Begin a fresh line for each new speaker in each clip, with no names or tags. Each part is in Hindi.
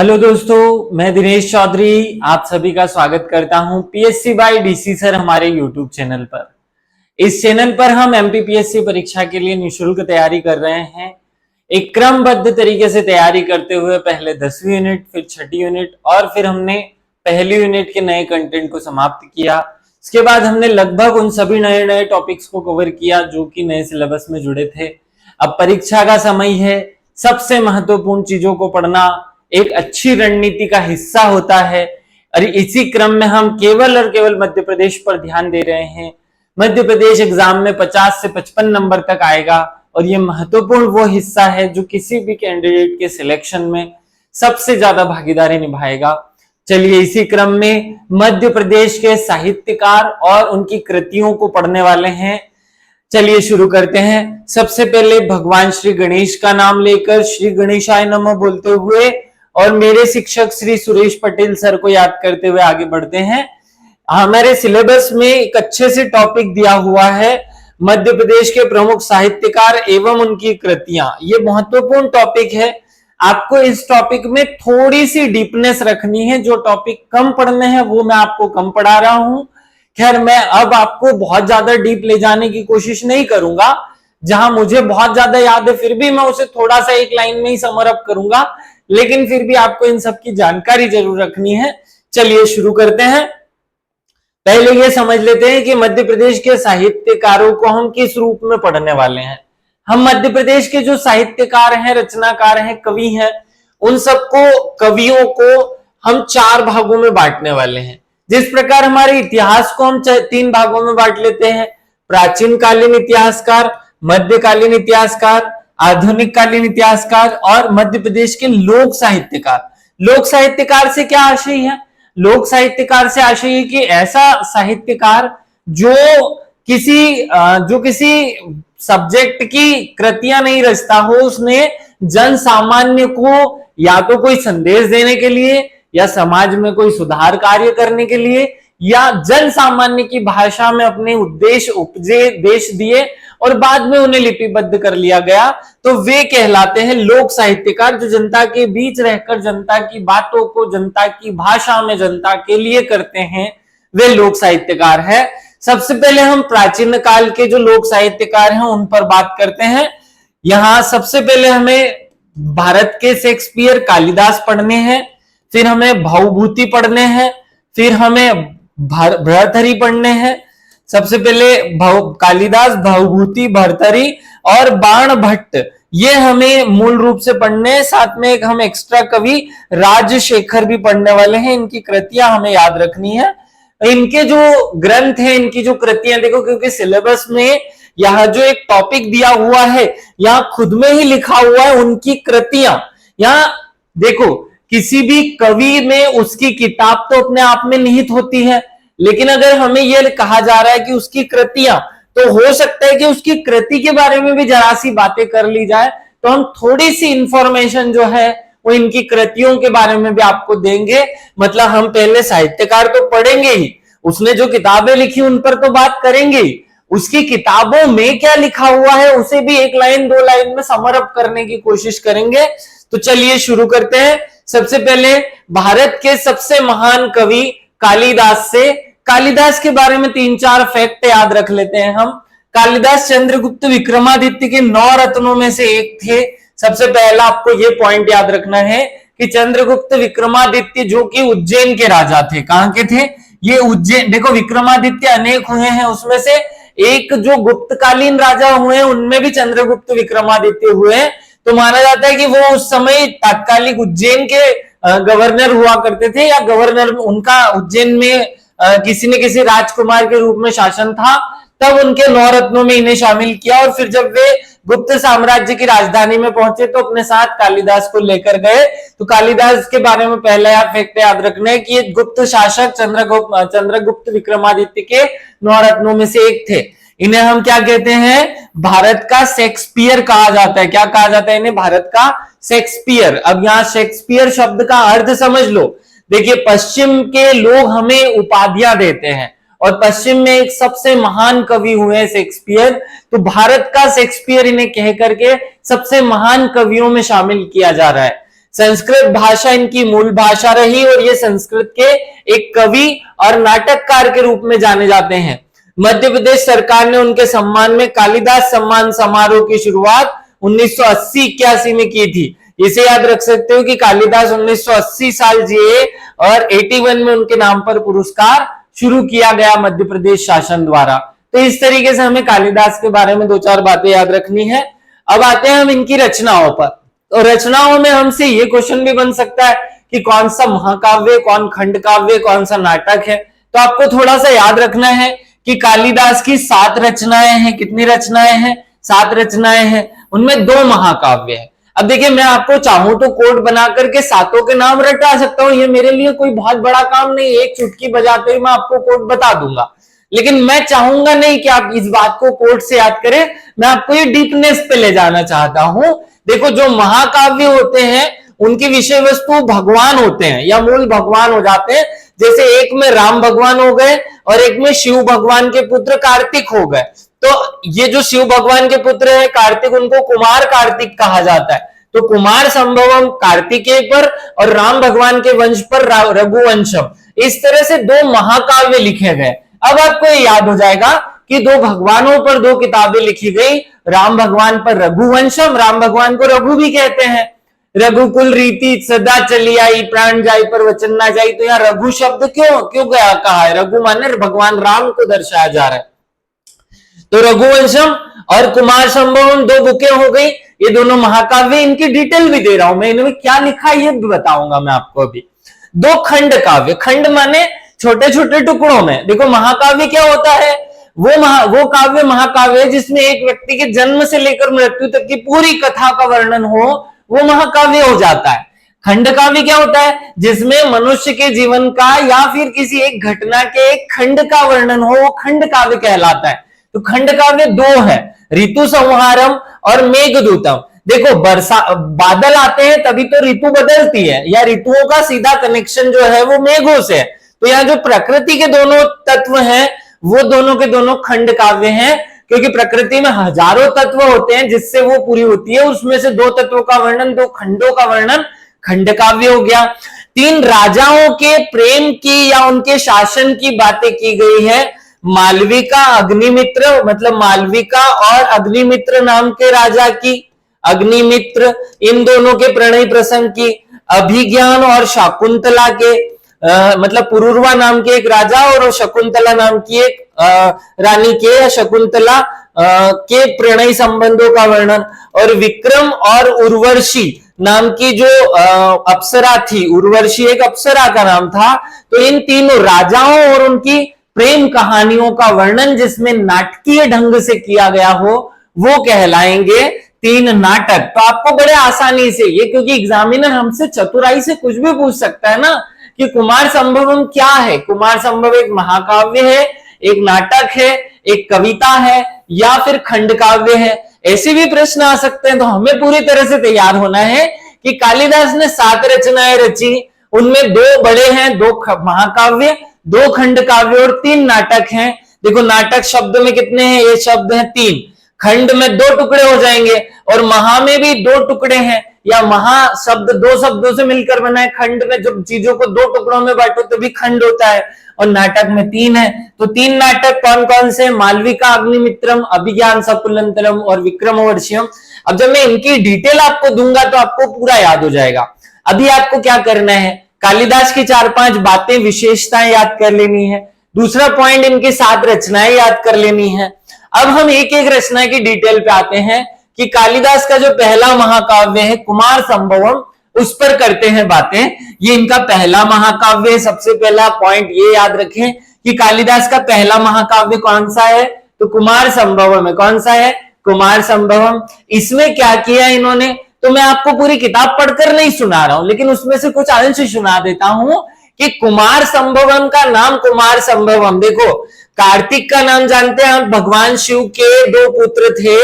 हेलो दोस्तों, मैं दिनेश चौधरी आप सभी का स्वागत करता हूं पीएससी बाय डीसी सर हमारे यूट्यूब चैनल पर। इस चैनल पर हम एमपीपीएससी परीक्षा के लिए निःशुल्क तैयारी कर रहे हैं। एक क्रमबद्ध तरीके से तैयारी करते हुए पहले 10वीं यूनिट, फिर 6ठी यूनिट और फिर हमने पहली यूनिट के नए कंटेंट को समाप्त किया। इसके बाद हमने लगभग उन सभी नए नए टॉपिक्स को कवर किया जो कि नए सिलेबस में जुड़े थे। अब परीक्षा का समय है, सबसे महत्वपूर्ण चीजों को पढ़ना एक अच्छी रणनीति का हिस्सा होता है और इसी क्रम में हम केवल और केवल मध्य प्रदेश पर ध्यान दे रहे हैं। मध्य प्रदेश एग्जाम में 50 से 55 नंबर तक आएगा और ये महत्वपूर्ण वो हिस्सा है जो किसी भी कैंडिडेट के सिलेक्शन में सबसे ज्यादा भागीदारी निभाएगा। चलिए इसी क्रम में मध्य प्रदेश के साहित्यकार और उनकी कृतियों को पढ़ने वाले हैं। चलिए शुरू करते हैं। सबसे पहले भगवान श्री गणेश का नाम लेकर श्री गणेशाय नमः बोलते हुए और मेरे शिक्षक श्री सुरेश पटेल सर को याद करते हुए आगे बढ़ते हैं। हमारे सिलेबस में एक अच्छे से टॉपिक दिया हुआ है, मध्य प्रदेश के प्रमुख साहित्यकार एवं उनकी कृतियां। ये महत्वपूर्ण टॉपिक है, आपको इस टॉपिक में थोड़ी सी डीपनेस रखनी है। जो टॉपिक कम पढ़ने हैं वो मैं आपको कम पढ़ा रहा हूं। खैर, मैं अब आपको बहुत ज्यादा डीप ले जाने की कोशिश नहीं करूंगा। जहां मुझे बहुत ज्यादा याद है फिर भी मैं उसे थोड़ा सा एक लाइन में ही समरअप करूंगा, लेकिन फिर भी आपको इन सब की जानकारी जरूर रखनी है। चलिए शुरू करते हैं। पहले ये समझ लेते हैं कि मध्य प्रदेश के साहित्यकारों को हम किस रूप में पढ़ने वाले हैं। हम मध्य प्रदेश के जो साहित्यकार हैं, रचनाकार हैं, कवि हैं, उन सबको, कवियों को हम 4 भागों में बांटने वाले हैं। जिस प्रकार हमारे इतिहास को हम 3 भागों में बांट लेते हैं, प्राचीन कालीन इतिहासकार, मध्यकालीन इतिहासकार, आधुनिक कालीन इतिहासकार और मध्य प्रदेश के लोक साहित्यकार। लोक साहित्यकार से क्या आशय है? लोक साहित्यकार से आशय है कि ऐसा साहित्यकार जो किसी सब्जेक्ट की कृतियां नहीं रचता हो, उसने जन सामान्य को या तो कोई संदेश देने के लिए या समाज में कोई सुधार कार्य करने के लिए या जन सामान्य की भाषा में अपने उद्देश्य उपदेश दिए और बाद में उन्हें लिपिबद्ध कर लिया गया, तो वे कहलाते हैं लोक साहित्यकार। जो जनता के बीच रहकर जनता की बातों को जनता की भाषा में जनता के लिए करते हैं, वे लोक साहित्यकार है। सबसे पहले हम प्राचीन काल के जो लोक साहित्यकार हैं उन पर बात करते हैं। यहां सबसे पहले हमें भारत के शेक्सपियर, कालिदास पढ़ने हैं, फिर हमें भवभूति पढ़ने हैं, फिर हमें भर्तृहरि पढ़ने हैं। सबसे पहले कालिदास, भवभूति, भर्तृहरि और बाण भट्ट, ये हमें मूल रूप से पढ़ने हैं। साथ में एक हम एक्स्ट्रा कवि राजशेखर भी पढ़ने वाले हैं। इनकी कृतियां हमें याद रखनी है। इनके जो ग्रंथ हैं, इनकी जो कृतियां देखो, क्योंकि सिलेबस में यहाँ जो एक टॉपिक दिया हुआ है, यहाँ खुद में ही लिखा हुआ है उनकी कृतियां। यहाँ देखो, किसी भी कवि में उसकी किताब तो अपने आप में निहित होती है, लेकिन अगर हमें यह कहा जा रहा है कि उसकी कृतियां, तो हो सकता है कि उसकी कृति के बारे में भी जरा सी बातें कर ली जाए, तो हम थोड़ी सी इंफॉर्मेशन जो है वो इनकी कृतियों के बारे में भी आपको देंगे। मतलब हम पहले साहित्यकार तो पढ़ेंगे ही, उसने जो किताबें लिखी उन पर तो बात करेंगे ही, उसकी किताबों में क्या लिखा हुआ है उसे भी 1 लाइन 2 लाइन में समरअप करने की कोशिश करेंगे। तो चलिए शुरू करते हैं। सबसे पहले भारत के सबसे महान कवि कालिदास से, कालिदास के बारे में 3-4 फैक्ट याद रख लेते हैं हम। कालिदास चंद्रगुप्त विक्रमादित्य के 9 रत्नों में से एक थे। सबसे पहला आपको यह पॉइंट याद रखना है कि चंद्रगुप्त विक्रमादित्य जो कि उज्जैन के राजा थे। कहां के थे ये? उज्जैन। देखो, विक्रमादित्य अनेक हुए हैं, उसमें से एक जो गुप्तकालीन राजा हुए हैं उनमें भी चंद्रगुप्त विक्रमादित्य हुए हैं। तो माना जाता है कि वो उस समय तात्कालिक उज्जैन के गवर्नर हुआ करते थे, या गवर्नर उनका उज्जैन में किसी न किसी राजकुमार के रूप में शासन था। तब उनके 9 रत्नों में इन्हें शामिल किया और फिर जब वे गुप्त साम्राज्य की राजधानी में पहुंचे तो अपने साथ कालिदास को लेकर गए। तो कालिदास के बारे में पहला फैक्ट याद रखना है कि ये गुप्त शासक चंद्रगुप्त विक्रमादित्य के 9 रत्नों में से एक थे। इन्हें हम क्या कहते हैं? भारत का शेक्सपियर कहा जाता है। क्या कहा जाता है इन्हें? भारत का शेक्सपियर। अब यहां शेक्सपियर शब्द का अर्थ समझ लो। देखिए, पश्चिम के लोग हमें उपाधियां देते हैं और पश्चिम में एक सबसे महान कवि हुए हैं शेक्सपियर, तो भारत का शेक्सपियर इन्हें कह करके सबसे महान कवियों में शामिल किया जा रहा है। संस्कृत भाषा इनकी मूल भाषा रही और ये संस्कृत के एक कवि और नाटककार के रूप में जाने जाते हैं। मध्य प्रदेश सरकार ने उनके सम्मान में कालिदास सम्मान समारोह की शुरुआत 1980-81 में की थी। इसे याद रख सकते हो कि कालिदास 1980 साल जिए और 81 में उनके नाम पर पुरस्कार शुरू किया गया मध्य प्रदेश शासन द्वारा। तो इस तरीके से हमें कालिदास के बारे में 2-4 बातें याद रखनी है। अब आते हैं हम इनकी रचनाओं पर। तो रचनाओं में हमसे ये क्वेश्चन भी बन सकता है कि कौन सा महाकाव्य, कौन खंड काव्य, कौन सा नाटक है। तो आपको थोड़ा सा याद रखना है कि कालिदास की 7 रचनाएं हैं। कितनी रचनाएं हैं? 7 रचनाएं हैं। उनमें 2 महाकाव्य है। अब देखिए, मैं आपको चाहूं तो कोड बना करके 7 के नाम रटा सकता हूं, ये मेरे लिए कोई बहुत बड़ा काम नहीं। एक चुटकी बजाते ही मैं आपको कोड बता दूंगा, लेकिन मैं चाहूंगा नहीं कि आप इस बात को कोड से याद करें। मैं आपको ये डीपनेस पे ले जाना चाहता हूं। देखो, जो महाकाव्य होते हैं उनकी विषय वस्तु भगवान होते हैं या मूल भगवान हो जाते हैं। जैसे एक में राम भगवान हो गए और एक में शिव भगवान के पुत्र कार्तिक हो गए। तो ये जो शिव भगवान के पुत्र है कार्तिक, उनको कुमार कार्तिक कहा जाता है। तो कुमार संभवम कार्तिकेय पर और राम भगवान के वंश पर रघुवंशम, इस तरह से 2 महाकाव्य लिखे गए। अब आपको ये याद हो जाएगा कि 2 भगवानों पर 2 किताबें लिखी गई। राम भगवान पर रघुवंशम, राम भगवान को रघु भी कहते हैं। रघुकुल रीति सदा चली आई, प्राण जाई पर वचन ना जाई। तो यहाँ रघु शब्द क्यों गया कहा है? रघु माने भगवान राम को दर्शाया जा रहा है। तो रघुवंशम और कुमार संभवम 2 बुकें हो गई। ये दोनों महाकाव्य, इनकी डिटेल भी दे रहा हूं मैं, इनमें क्या लिखा है ये भी बताऊंगा मैं आपको अभी। 2 खंड काव्य, खंड माने छोटे छोटे टुकड़ों में। देखो, महाकाव्य क्या होता है? वो काव्य महाकाव्य जिसमें एक व्यक्ति के जन्म से लेकर मृत्यु तक की पूरी कथा का वर्णन हो, वो महाकाव्य हो जाता है। खंड काव्य क्या होता है? जिसमें मनुष्य के जीवन का या फिर किसी एक घटना के एक खंड का वर्णन हो, वो खंड काव्य कहलाता है। तो खंड काव्य 2 है, ऋतु संहारम और मेघदूतम। देखो, बादल आते हैं तभी तो ऋतु बदलती है, या ऋतुओं का सीधा कनेक्शन जो है वो मेघों से है। तो यहाँ जो प्रकृति के दोनों तत्व हैं वो दोनों के दोनों खंड काव्य हैं, क्योंकि प्रकृति में हजारों तत्व होते हैं जिससे वो पूरी होती है। उसमें से 2 तत्वों का वर्णन, 2 खंडों का वर्णन खंड काव्य हो गया। 3 राजाओं के प्रेम की या उनके शासन की बातें की गई है। मालविका, अग्निमित्र, मतलब मालविका और अग्निमित्र नाम के राजा की, अग्निमित्र इन दोनों के प्रणय प्रसंग की। अभिज्ञान और शकुंतला के मतलब पुरुरवा नाम के एक राजा और शकुंतला नाम की एक रानी के, या शकुंतला के प्रणय संबंधों का वर्णन। और विक्रम और उर्वशी नाम की जो अप्सरा थी, उर्वशी एक अप्सरा का नाम था। तो इन तीनों राजाओं और उनकी प्रेम कहानियों का वर्णन जिसमें नाटकीय ढंग से किया गया हो, वो कहलाएंगे 3 नाटक। तो आपको बड़े आसानी से ये, क्योंकि एग्जामिनर हमसे चतुराई से कुछ भी पूछ सकता है ना कि कुमार संभवम क्या है। कुमार संभव एक महाकाव्य है, एक नाटक है, एक कविता है, या फिर खंड काव्य है। ऐसे भी प्रश्न आ सकते हैं। तो हमें पूरी तरह से तैयार होना है कि कालिदास ने 7 रचनाएं रची, उनमें 2 बड़े हैं, 2 महाकाव्य, 2 खंड काव्य और 3 नाटक हैं। देखो, नाटक शब्द में कितने हैं? ये शब्द हैं 3। खंड में 2 टुकड़े हो जाएंगे और महा में भी 2 टुकड़े हैं, या महा शब्द 2 शब्दों से मिलकर बना है। खंड में जब चीजों को 2 टुकड़ों में बांटो तो भी खंड होता है, और नाटक में 3 है। तो 3 नाटक कौन कौन से? मालविका, अग्निमित्रम, अभिज्ञान शकुंतलम और विक्रमोर्वशीयम। अब जब मैं इनकी डिटेल आपको दूंगा तो आपको पूरा याद हो जाएगा। अभी आपको क्या करना है? कालिदास की 4-5 बातें, विशेषताएं याद कर लेनी है। दूसरा पॉइंट, इनकी 7 रचनाएं याद कर लेनी है। अब हम एक एक रचना की डिटेल पे आते हैं कि कालिदास का जो पहला महाकाव्य है कुमार संभवम, उस पर करते हैं बातें। ये इनका पहला महाकाव्य है। सबसे पहला पॉइंट ये याद रखें कि कालिदास का पहला महाकाव्य कौन सा है? तो कुमार संभवम है। कौन सा है? कुमार संभवम। इसमें क्या किया इन्होंने? तो मैं आपको पूरी किताब पढ़कर नहीं सुना रहा हूं, लेकिन उसमें से कुछ अंश सुना देता हूं कि कुमार संभवम का नाम कुमार संभवम। देखो, कार्तिक का नाम जानते हैं आप, भगवान शिव के 2 पुत्र थे।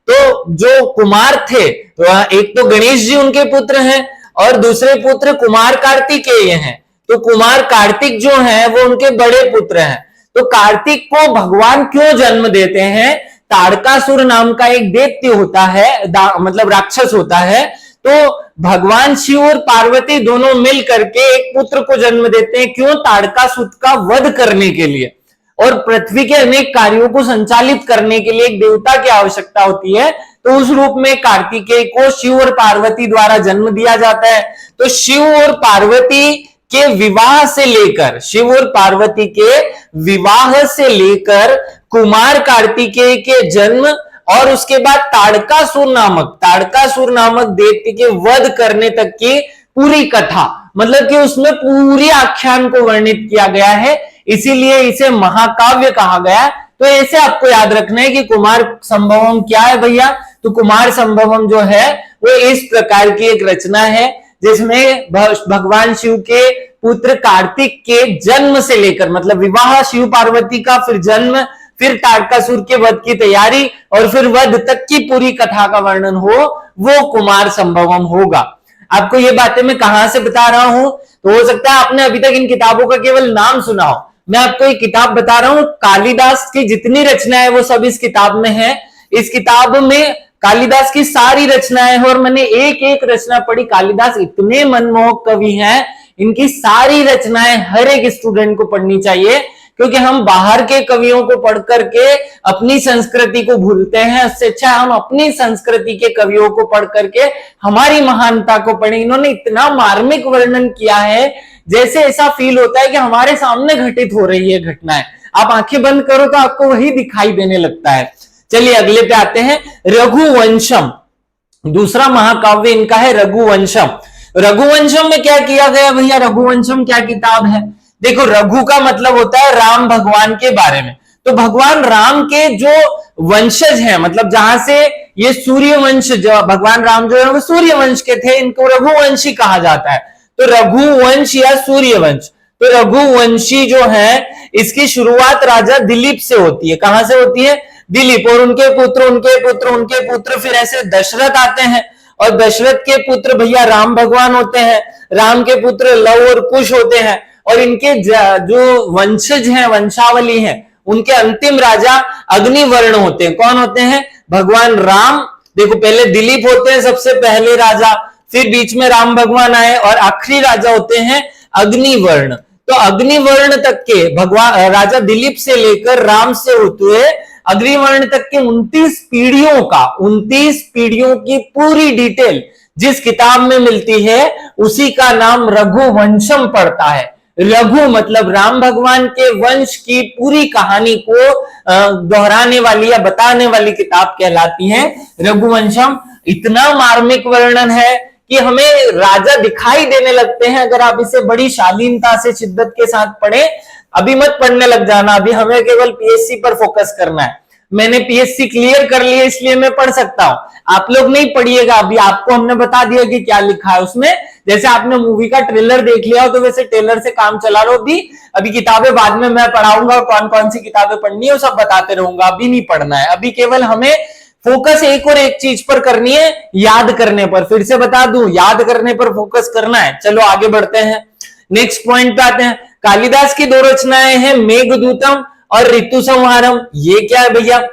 तो जो कुमार थे, तो एक तो गणेश जी उनके पुत्र हैं और दूसरे पुत्र कुमार कार्तिकेय हैं। तो कुमार कार्तिक जो हैं वो उनके बड़े पुत्र हैं। तो कार्तिक को भगवान क्यों जन्म देते हैं? ताड़कासुर नाम का एक दैत्य होता है, मतलब राक्षस होता है। तो भगवान शिव और पार्वती दोनों मिल करके एक पुत्र को जन्म देते हैं। क्यों? ताड़कासुर का वध करने के लिए और पृथ्वी के अनेक कार्यों को संचालित करने के लिए एक देवता की आवश्यकता होती है। तो उस रूप में कार्तिकेय को शिव और पार्वती द्वारा जन्म दिया जाता है। तो शिव और पार्वती के विवाह से लेकर, शिव और पार्वती के विवाह से लेकर कुमार कार्तिकेय के जन्म और उसके बाद ताड़कासुर नामक दैत्य के वध करने तक की पूरी कथा, मतलब कि उसमें पूरी आख्यान को वर्णित किया गया है, इसीलिए इसे महाकाव्य कहा गया। तो ऐसे आपको याद रखना है कि कुमार संभवम क्या है भैया? तो कुमार संभवम जो है वो इस प्रकार की एक रचना है जिसमें भगवान शिव के पुत्र कार्तिक के जन्म से लेकर, मतलब विवाह शिव पार्वती का, फिर जन्म, फिर ताड़कासुर के वध की तैयारी और फिर वध तक की पूरी कथा का वर्णन हो, वो कुमार संभवम होगा। आपको ये बातें मैं कहां से बता रहा हूं? तो हो सकता है आपने अभी तक इन किताबों का केवल नाम सुना हो। मैं आपको एक किताब बता रहा हूं, कालिदास की जितनी रचनाएं वो सब इस किताब में है। इस किताब में कालिदास की सारी रचनाएं हैं और मैंने एक एक रचना पढ़ी। कालिदास इतने मनमोहक कवि हैं, इनकी सारी रचनाएं हर एक स्टूडेंट को पढ़नी चाहिए, क्योंकि हम बाहर के कवियों को पढ़ करके अपनी संस्कृति को भूलते हैं। इससे अच्छा हम अपनी संस्कृति के कवियों को पढ़ करके हमारी महानता को पढ़ें। इन्होंने इतना मार्मिक वर्णन किया है, जैसे ऐसा फील होता है कि हमारे सामने घटित हो रही है घटनाएं। आप आंखें बंद करो तो आपको वही दिखाई देने लगता है। चलिए अगले पे आते हैं। रघुवंशम, दूसरा महाकाव्य इनका है रघुवंशम। रघुवंशम में क्या किया गया भैया? रघुवंशम क्या किताब है? देखो, रघु का मतलब होता है राम भगवान के बारे में। तो भगवान राम के जो वंशज हैं, मतलब जहां से ये सूर्यवंश, जो भगवान राम जो है वो सूर्यवंश के थे, इनको रघुवंशी कहा जाता है। तो रघुवंश या सूर्यवंश, तो रघुवंशी जो है इसकी शुरुआत राजा दिलीप से होती है। कहां से होती है? दिलीप, और उनके पुत्र, उनके पुत्र, उनके पुत्र, फिर ऐसे दशरथ आते हैं और दशरथ के पुत्र भैया राम भगवान होते हैं। राम के पुत्र लव और कुश होते हैं और इनके जो वंशज हैं, वंशावली हैं, उनके अंतिम राजा अग्निवर्ण होते हैं। कौन होते हैं? भगवान राम। देखो, पहले दिलीप होते हैं सबसे पहले राजा, फिर बीच में राम भगवान आए और आखिरी राजा होते हैं अग्निवर्ण। तो अग्निवर्ण तक के भगवान राजा दिलीप से लेकर राम से होते हुए अग्निवर्ण तक के 29 पीढ़ियों की पूरी डिटेल जिस किताब में मिलती है उसी का नाम रघुवंशम पड़ता है। रघु मतलब राम भगवान के वंश की पूरी कहानी को दोहराने वाली या बताने वाली किताब कहलाती है रघुवंशम। इतना मार्मिक वर्णन है कि हमें राजा दिखाई देने लगते हैं अगर आप इसे बड़ी शालीनता से, शिद्दत के साथ पढ़ें। अभी मत पढ़ने लग जाना, अभी हमें केवल पीएससी पर फोकस करना है। मैंने पीएससी क्लियर कर लिया इसलिए मैं पढ़ सकता हूं, आप लोग नहीं पढ़िएगा। अभी आपको हमने बता दिया कि क्या लिखा है उसमें। जैसे आपने मूवी का ट्रेलर देख लिया हो तो वैसे ट्रेलर से काम चला लो। अभी किताबें बाद में मैं पढ़ाऊंगा, कौन कौन सी किताबें पढ़नी है वो सब बताते रहूंगा। अभी नहीं पढ़ना है, अभी केवल हमें फोकस एक और एक चीज पर करनी है, याद करने पर। फिर से बता दूं, याद करने पर फोकस करना है। चलो आगे बढ़ते हैं, नेक्स्ट पॉइंट पे आते हैं। कालिदास की 2 रचनाएं हैं, मेघदूतम और ऋतु संहारम। ये क्या है भैया?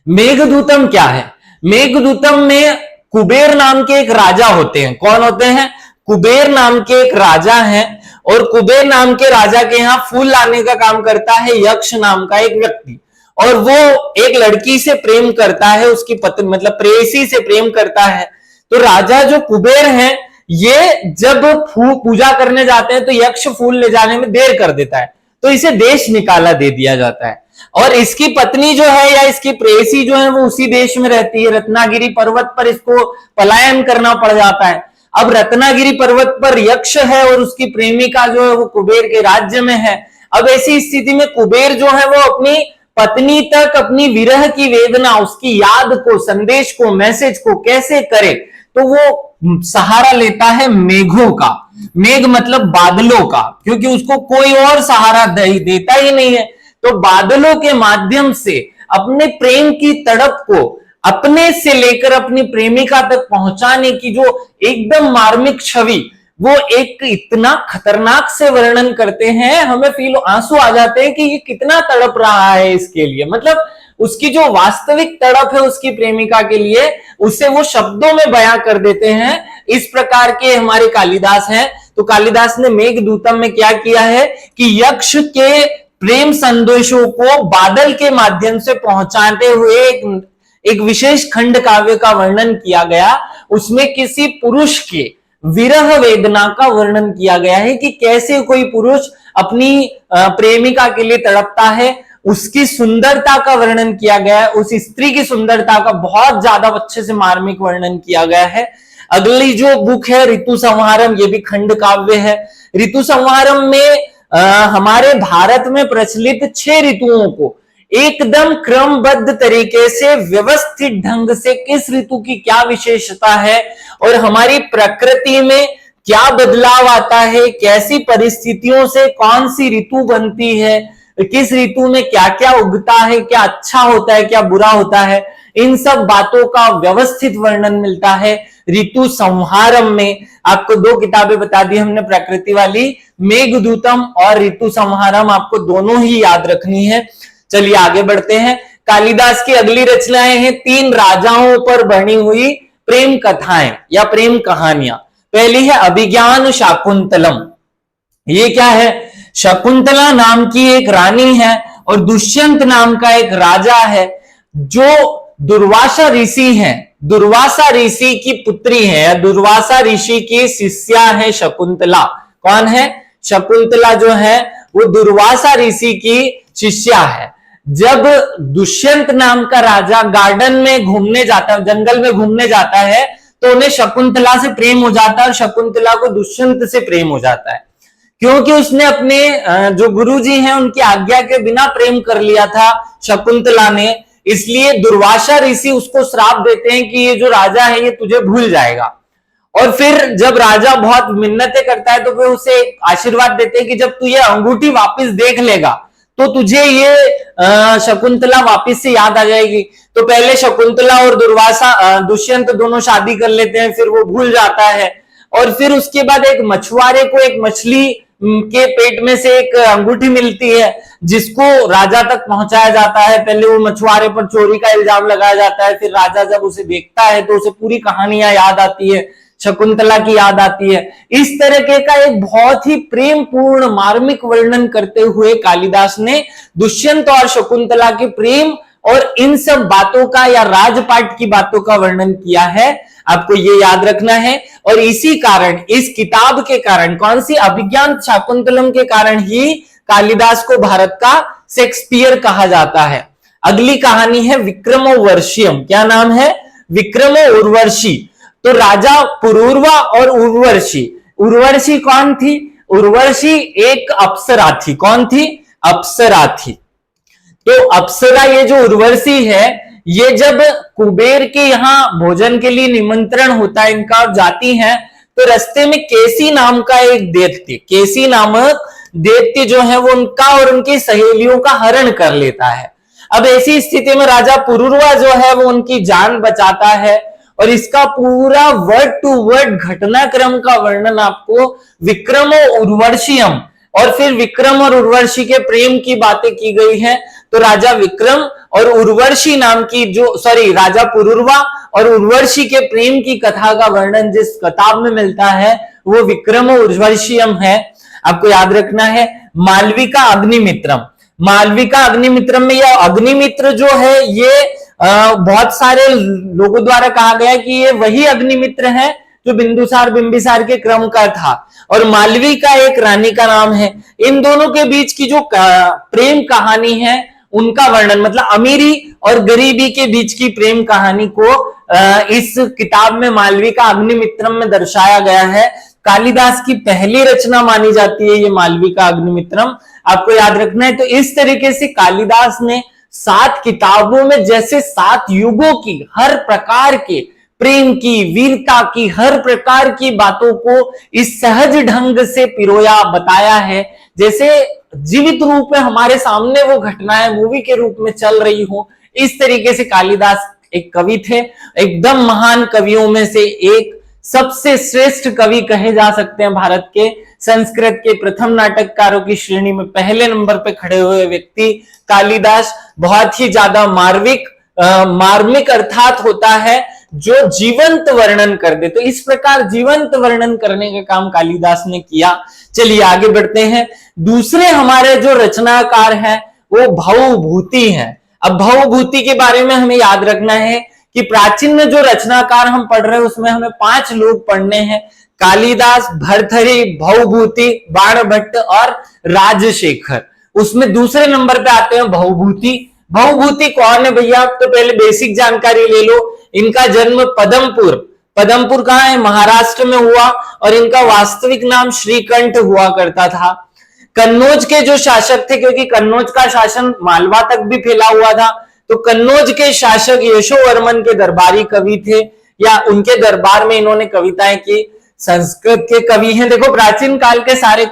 मेघदूतम क्या है? मेघदूतम में कुबेर नाम के एक राजा होते हैं। कौन होते हैं? कुबेर नाम के एक राजा हैं और कुबेर नाम के राजा के यहाँ फूल लाने का काम करता है यक्ष नाम का एक व्यक्ति, और वो एक लड़की से प्रेम करता है, उसकी पत्नी मतलब प्रेयसी से प्रेम करता है। तो राजा जो कुबेर हैं, ये जब पूजा करने जाते हैं तो यक्ष फूल ले जाने में देर कर देता है, तो इसे देश निकाला दे दिया जाता है। और इसकी पत्नी जो है या इसकी प्रेयसी जो है वो उसी देश में रहती है। रत्नागिरी पर्वत पर इसको पलायन करना पड़ जाता है। अब रत्नागिरी पर्वत पर यक्ष है और उसकी प्रेमिका जो है वो कुबेर के राज्य में है। अब ऐसी स्थिति में कुबेर जो है वो अपनी पत्नी तक अपनी विरह की वेदना, उसकी याद को, संदेश को, मैसेज को कैसे करे, तो वो सहारा लेता है मेघों का। मेघ मतलब बादलों का, क्योंकि उसको कोई और सहारा देता ही नहीं है। तो बादलों के माध्यम से अपने प्रेम की तड़प को अपने से लेकर अपनी प्रेमिका तक पहुंचाने की जो एकदम मार्मिक छवि, वो एक इतना खतरनाक से वर्णन करते हैं, हमें फील आंसू आ जाते हैं कि ये कितना तड़प रहा है इसके लिए। मतलब उसकी जो वास्तविक तड़प है उसकी प्रेमिका के लिए, उसे वो शब्दों में बयां कर देते हैं। इस प्रकार के हमारे कालिदास हैं। तो कालिदास ने मेघदूतम में क्या किया है कि यक्ष के प्रेम संदेशों को बादल के माध्यम से पहुंचाते हुए एक विशेष खंड काव्य का वर्णन किया गया। उसमें किसी पुरुष के विरह वेदना का वर्णन किया गया है कि कैसे कोई पुरुष अपनी प्रेमिका के लिए तड़पता है। उसकी सुंदरता का वर्णन किया गया है, उस स्त्री की सुंदरता का बहुत ज्यादा अच्छे से मार्मिक वर्णन किया गया है। अगली जो बुक है ऋतु संहारम, ये भी खंड काव्य है। ऋतु संहारम में हमारे भारत में प्रचलित 6 ऋतुओं को एकदम क्रमबद्ध तरीके से व्यवस्थित ढंग से किस ऋतु की क्या विशेषता है और हमारी प्रकृति में क्या बदलाव आता है, कैसी परिस्थितियों से कौन सी ऋतु बनती है, किस ऋतु में क्या क्या उगता है, क्या अच्छा होता है, क्या बुरा होता है, इन सब बातों का व्यवस्थित वर्णन मिलता है ऋतु संहारम में। आपको 2 किताबें बता दी हमने प्रकृति वाली, मेघदूतम और ऋतु संहारम, आपको दोनों ही याद रखनी है। चलिए आगे बढ़ते हैं। कालिदास की अगली रचनाएं हैं 3 राजाओं पर बनी हुई प्रेम कथाएं या प्रेम कहानियां। पहली है अभिज्ञान शाकुंतलम। ये क्या है? शकुंतला नाम की एक रानी है और दुष्यंत नाम का एक राजा है जो दुर्वासा ऋषि हैं। दुर्वासा ऋषि की पुत्री है या दुर्वासा ऋषि की शिष्या है शकुंतला। कौन है? शकुंतला जो है वो दुर्वासा ऋषि की शिष्या है। जब दुष्यंत नाम का राजा गार्डन में घूमने जाता है, जंगल में घूमने जाता है, तो उन्हें शकुंतला से प्रेम हो जाता है और शकुंतला को दुष्यंत से प्रेम हो जाता है, क्योंकि उसने अपने जो गुरुजी हैं उनकी आज्ञा के बिना प्रेम कर लिया था शकुंतला ने। इसलिए दुर्वासा ऋषि उसको श्राप देते हैं कि ये जो राजा है ये तुझे भूल जाएगा। और फिर जब राजा बहुत मिन्नतें करता है तो फिर उसे आशीर्वाद देते हैं कि जब तू ये अंगूठी वापस देख लेगा तो तुझे ये शकुंतला वापस से याद आ जाएगी। तो पहले शकुंतला और दुर्वासा दुष्यंत दोनों शादी कर लेते हैं, फिर वो भूल जाता है। और फिर उसके बाद एक मछुआरे को एक मछली के पेट में से एक अंगूठी मिलती है जिसको राजा तक पहुंचाया जाता है। पहले वो मछुआरे पर चोरी का इल्जाम लगाया जाता है, फिर राजा जब उसे देखता है तो उसे पूरी कहानियां याद आती है, शकुंतला की याद आती है। इस तरह का एक बहुत ही प्रेम पूर्ण मार्मिक वर्णन करते हुए कालिदास ने दुष्यंत और शकुंतला के प्रेम और इन सब बातों का या राजपाट की बातों का वर्णन किया है। आपको ये याद रखना है। और इसी कारण, इस किताब के कारण, कौन सी? अभिज्ञान शाकुंतलम के कारण ही कालिदास को भारत का शेक्सपियर कहा जाता है। अगली कहानी है विक्रमोर्वशीयम। क्या नाम है? विक्रमोर्वशी। तो राजा पुरूरवा और उर्वशी। उर्वशी कौन थी? उर्वशी एक अप्सरा थी। कौन थी? अप्सरा थी। तो अप्सरा ये जो उर्वशी है, ये जब कुबेर के यहाँ भोजन के लिए निमंत्रण होता है इनका और जाती हैं, तो रास्ते में केसी नाम का एक दैत्य, केसी नामक दैत्य जो है वो उनका और उनकी सहेलियों का हरण कर लेता है। अब ऐसी स्थिति में राजा पुरूरवा जो है वो उनकी जान बचाता है और इसका पूरा वर्ड टू वर्ड घटनाक्रम का वर्णन आपको विक्रमो उर्वशीयम और फिर विक्रम और उर्वशी के प्रेम की बातें की गई हैं। तो राजा विक्रम और उर्वशी नाम की राजा पुरूरवा और उर्वशी के प्रेम की कथा का वर्णन जिस किताब में मिलता है वो विक्रम उर्वशीयम है। आपको याद रखना है। मालविका अग्निमित्रम। मालविका अग्निमित्रम में यह अग्निमित्र जो है ये बहुत सारे लोगों द्वारा कहा गया कि ये वही अग्निमित्र है जो बिंदुसार बिंबिसार के क्रम का था और मालवी का एक रानी का नाम है। इन दोनों के बीच की जो प्रेम कहानी है उनका वर्णन, मतलब अमीरी और गरीबी के बीच की प्रेम कहानी को इस किताब में मालवी का अग्निमित्रम में दर्शाया गया है। कालिदास की पहली रचना मानी जाती है ये मालवी का अग्निमित्रम। आपको याद रखना है। तो इस तरीके से कालिदास ने 7 किताबों में जैसे 7 युगों की हर प्रकार के प्रेम की, वीरता की, हर प्रकार की बातों को इस सहज ढंग से पिरोया, बताया है, जैसे जीवित रूप में हमारे सामने वो घटनाएं मूवी के रूप में चल रही हो। इस तरीके से कालिदास एक कवि थे, एकदम महान कवियों में से एक सबसे श्रेष्ठ कवि कहे जा सकते हैं भारत के। संस्कृत के प्रथम नाटककारों की श्रेणी में पहले नंबर पे खड़े हुए व्यक्ति कालिदास। बहुत ही ज्यादा मार्मिक अर्थात होता है जो जीवंत वर्णन कर दे, तो इस प्रकार जीवंत वर्णन करने का काम कालिदास ने किया। चलिए आगे बढ़ते हैं। दूसरे हमारे जो रचनाकार हैं वो भवभूति हैं। अब भवभूति के बारे में हमें याद रखना है कि प्राचीन में जो रचनाकार हम पढ़ रहे हैं उसमें हमें 5 लोग पढ़ने हैं, कालिदास, भर्तृहरि, भवभूति, बाणभट्ट और राजशेखर। उसमें दूसरे नंबर पे आते हैं भवभूति। भवभूति कौन है भैया? तो पहले बेसिक जानकारी ले लो। इनका जन्म पदमपुर कहां है? महाराष्ट्र में हुआ और इनका वास्तविक नाम श्रीकंठ हुआ करता था। कन्नौज के जो शासक थे, क्योंकि कन्नौज का शासन मालवा तक भी फैला हुआ था, तो कन्नौज के शासक यशोवर्मन के दरबारी कवि थे, या उनके दरबार में इन्होंने कविताएं की। संस्कृत के कवि हैं। देखो प्राचीन काल के सारे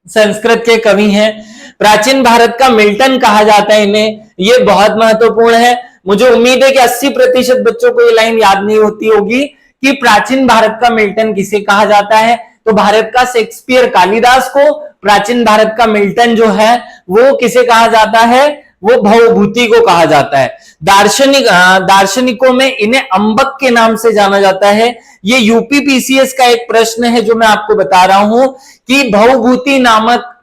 संस्कृत के कवि हैं। प्राचीन भारत का मिल्टन कहा जाता है इन्हें, ये बहुत महत्वपूर्ण है। मुझे उम्मीद है कि 80% बच्चों को ये लाइन याद नहीं होती होगी कि प्राचीन भारत का मिल्टन किसे कहा जाता है। तो भारत का शेक्सपियर कालिदास को, प्राचीन भारत का मिल्टन जो है वो किसे कहा जाता है? वो भवभूति को कहा जाता है। दार्शनिकों में इन्हें अंबक के नाम से जाना जाता है। ये यूपीपीसीएस का एक प्रश्न है जो मैं आपको बता रहा हूं कि भवभूति नामक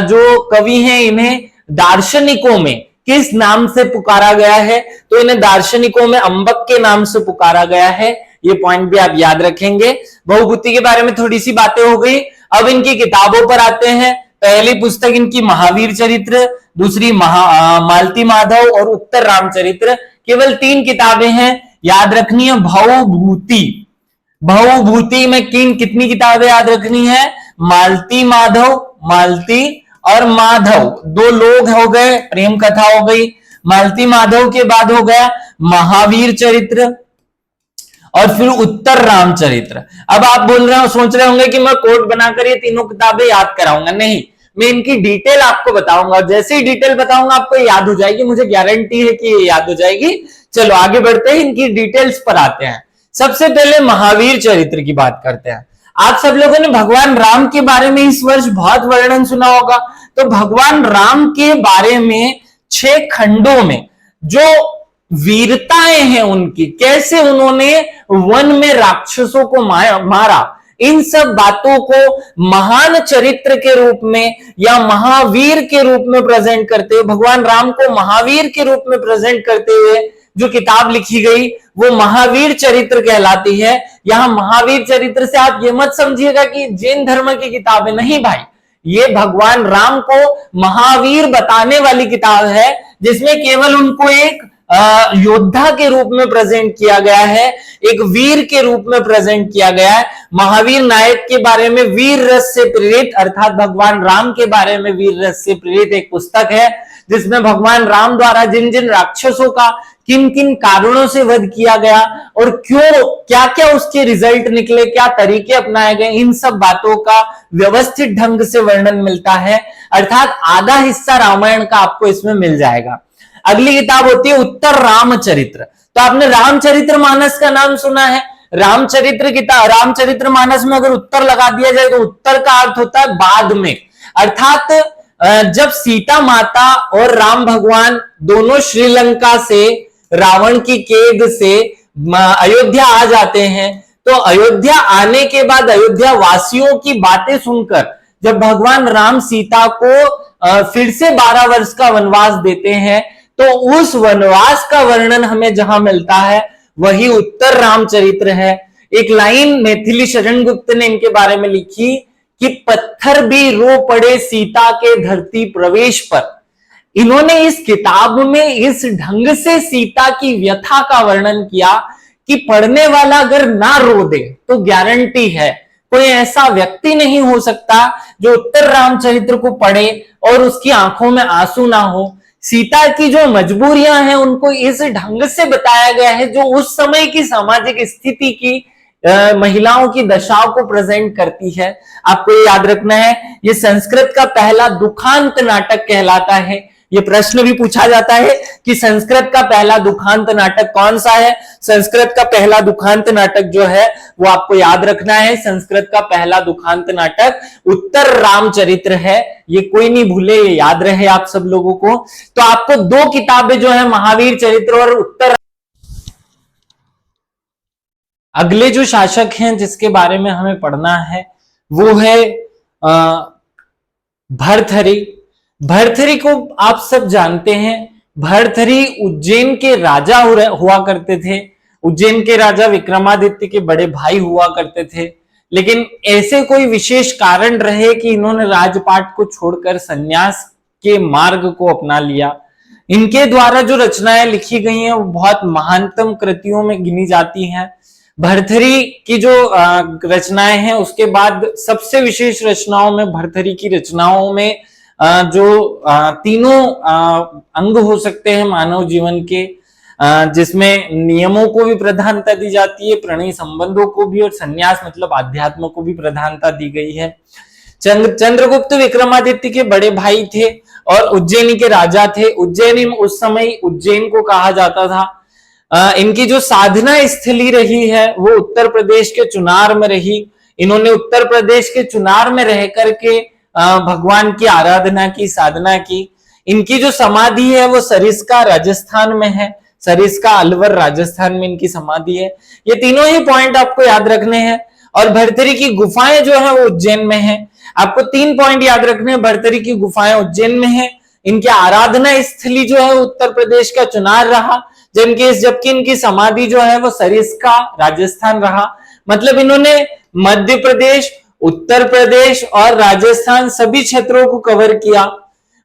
जो कवि हैं इन्हें दार्शनिकों में किस नाम से पुकारा गया है? तो इन्हें दार्शनिकों में अंबक के नाम से पुकारा गया है। ये पॉइंट भी आप याद रखेंगे। भवभूति के बारे में थोड़ी सी बातें हो गई। अब इनकी किताबों पर आते हैं। पहली पुस्तक इनकी महावीर चरित्र, दूसरी मालती माधव और उत्तर रामचरित्र। केवल 3 किताबें हैं, याद रखनी है। भवभूति में कितनी किताबें याद रखनी है? मालती और माधव, 2 लोग हो गए, प्रेम कथा हो गई। मालती माधव के बाद हो गया महावीर चरित्र और फिर उत्तर रामचरित्र। अब आप बोल रहे हो, सोच रहे होंगे कि मैं कोट बनाकर ये तीनों किताबें याद कराऊंगा। नहीं, मैं इनकी डिटेल आपको बताऊंगा। जैसे ही डिटेल बताऊंगा आपको याद हो जाएगी, मुझे गारंटी है कि ये याद हो जाएगी। चलो आगे बढ़ते हैं, इनकी डिटेल्स पर आते हैं। सबसे पहले महावीर चरित्र की बात करते हैं। आप सब लोगों ने भगवान राम के बारे में इस वर्ष बहुत वर्णन सुना होगा। तो भगवान राम के बारे में 6 खंडों में जो वीरताएं हैं उनकी, कैसे उन्होंने वन में राक्षसों को मारा, इन सब बातों को महान चरित्र के रूप में या महावीर के रूप में प्रेजेंट करते हुए, भगवान राम को महावीर के रूप में प्रेजेंट करते हुए जो किताब लिखी गई वो महावीर चरित्र कहलाती है। यहां महावीर चरित्र से आप ये मत समझिएगा कि जैन धर्म की किताब है, नहीं भाई, ये भगवान राम को महावीर बताने वाली किताब है, जिसमें केवल उनको एक योद्धा के रूप में प्रेजेंट किया गया है, एक वीर के रूप में प्रेजेंट किया गया है। महावीर नायक के बारे में वीर रस से प्रेरित, अर्थात भगवान राम के बारे में वीर रस से प्रेरित एक पुस्तक है, जिसमें भगवान राम द्वारा जिन जिन राक्षसों का किन किन कारणों से वध किया गया और क्यों, क्या क्या उसके रिजल्ट निकले, क्या तरीके अपनाए गए, इन सब बातों का व्यवस्थित ढंग से वर्णन मिलता है। अर्थात आधा हिस्सा रामायण का आपको इसमें मिल जाएगा। अगली किताब होती है उत्तर रामचरित्र। तो आपने रामचरित्र मानस का नाम सुना है। रामचरित्र मानस में अगर उत्तर लगा दिया जाए तो उत्तर का अर्थ होता है बाद में, अर्थात जब सीता माता और राम भगवान दोनों श्रीलंका से रावण की कैद से अयोध्या आ जाते हैं, तो अयोध्या आने के बाद अयोध्या वासियों की बातें सुनकर जब भगवान राम सीता को फिर से 12 वर्ष का वनवास देते हैं, तो उस वनवास का वर्णन हमें जहां मिलता है वही उत्तर रामचरित्र है। एक लाइन मैथिली शरण गुप्त ने इनके बारे में लिखी कि पत्थर भी रो पड़े सीता के धरती प्रवेश पर। इन्होंने इस किताब में इस ढंग से सीता की व्यथा का वर्णन किया कि पढ़ने वाला अगर ना रो दे तो गारंटी है कोई ऐसा व्यक्ति नहीं हो सकता जो उत्तर रामचरित्र को पढ़े और उसकी आंखों में आंसू ना हो। सीता की जो मजबूरियां हैं उनको इस ढंग से बताया गया है जो उस समय की सामाजिक स्थिति की महिलाओं की दशाओं को प्रेजेंट करती है। आपको ये याद रखना है, ये संस्कृत का पहला दुखांत नाटक कहलाता है। ये प्रश्न भी पूछा जाता है कि संस्कृत का पहला दुखांत नाटक कौन सा है। संस्कृत का पहला दुखांत नाटक जो है वो आपको याद रखना है। संस्कृत का पहला दुखांत नाटक उत्तर रामचरित्र है। ये कोई नहीं भूले, ये याद रहे आप सब लोगों को। तो आपको दो किताबें जो है महावीर चरित्र और उत्तर। अगले जो शासक हैं जिसके बारे में हमें पढ़ना है वो है भर्तहरि। भर्तहरि को आप सब जानते हैं। भर्तहरि उज्जैन के राजा हुआ करते थे। उज्जैन के राजा विक्रमादित्य के बड़े भाई हुआ करते थे, लेकिन ऐसे कोई विशेष कारण रहे कि इन्होंने राजपाट को छोड़कर सन्यास के मार्ग को अपना लिया। इनके द्वारा जो रचनाएं लिखी गई हैं वो बहुत महानतम कृतियों में गिनी जाती हैं। भर्तहरि की जो रचनाएं हैं उसके बाद सबसे विशेष रचनाओं में भर्तहरि की रचनाओं में जो तीनों अंग हो सकते हैं मानव जीवन के, जिसमें नियमों को भी प्रधानता दी जाती है, प्रणयी संबंधों को भी, और संन्यास मतलब आध्यात्म को भी प्रधानता दी गई है। चंद्रगुप्त विक्रमादित्य के बड़े भाई थे और उज्जैनी के राजा थे। उज्जैनी उस समय उज्जैन को कहा जाता था। इनकी जो साधना स्थली रही है वो उत्तर प्रदेश के चुनार में रही। इन्होंने उत्तर प्रदेश के चुनार में रह करके भगवान की आराधना की, साधना की। इनकी जो समाधि है वो सरिस्का राजस्थान में है। सरिस्का अलवर राजस्थान में इनकी समाधि है। ये तीनों ही पॉइंट आपको याद रखने हैं। और भर्तहरि की गुफाएं जो है वो उज्जैन में है। आपको 3 पॉइंट याद रखने हैं। भर्तहरि की गुफाएं उज्जैन में है। इनकी आराधना स्थली जो है उत्तर प्रदेश का चुनार रहा, जबकि इनकी समाधि जो है वो सरिस्का राजस्थान रहा। मतलब इन्होंने मध्य प्रदेश, उत्तर प्रदेश और राजस्थान सभी क्षेत्रों को कवर किया।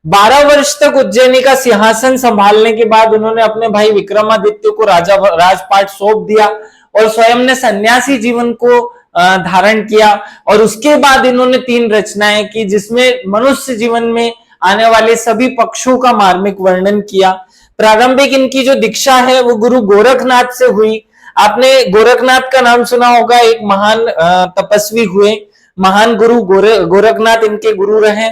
12 वर्ष तक उज्जैनी का सिंहासन संभालने के बाद उन्होंने अपने भाई विक्रमादित्य को राजपाट सौंप दिया और स्वयं ने सन्यासी जीवन को धारण किया। और उसके बाद इन्होंने 3 रचनाएं की जिसमें मनुष्य जीवन में आने वाले सभी पक्षों का मार्मिक वर्णन किया। प्रारंभिक इनकी जो दीक्षा है वो गुरु गोरखनाथ से हुई। आपने गोरखनाथ का नाम सुना होगा, एक महान तपस्वी हुए, महान गुरु गोरखनाथ इनके गुरु रहे।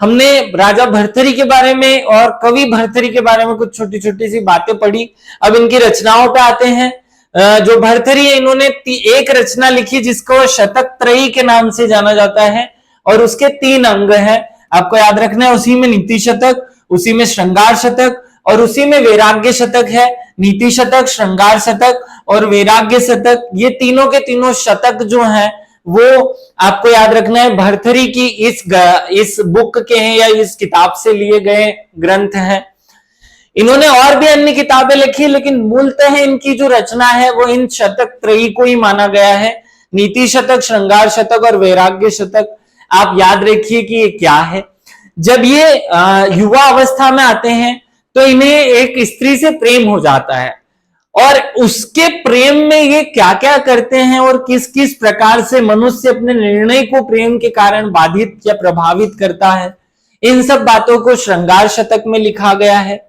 हमने राजा भर्तहरि के बारे में और कवि भर्तहरि के बारे में कुछ छोटी छोटी सी बातें पढ़ी। अब इनकी रचनाओं पे आते हैं। जो भर्तहरि है इन्होंने एक रचना लिखी जिसको शतक त्रयी के नाम से जाना जाता है और उसके 3 अंग हैं। आपको याद रखना है, उसी में नीति शतक, उसी में श्रृंगार शतक और उसी में वैराग्य शतक है। नीति शतक, श्रृंगार शतक और वैराग्य शतक, ये तीनों के तीनों शतक जो हैं वो आपको याद रखना है भर्तहरि की इस बुक के हैं या इस किताब से लिए गए ग्रंथ हैं। इन्होंने और भी अन्य किताबें लिखी, लेकिन मूलतः इनकी जो रचना है वो इन शतक त्रयी को ही माना गया है। नीति शतक, श्रृंगार शतक और वैराग्य शतक। आप याद रखिए कि ये क्या है। जब ये युवा अवस्था में आते हैं तो इन्हें एक स्त्री से प्रेम हो जाता है और उसके प्रेम में ये क्या क्या करते हैं और किस किस प्रकार से मनुष्य अपने निर्णय को प्रेम के कारण बाधित या प्रभावित करता है, इन सब बातों को श्रृंगार शतक में लिखा गया है।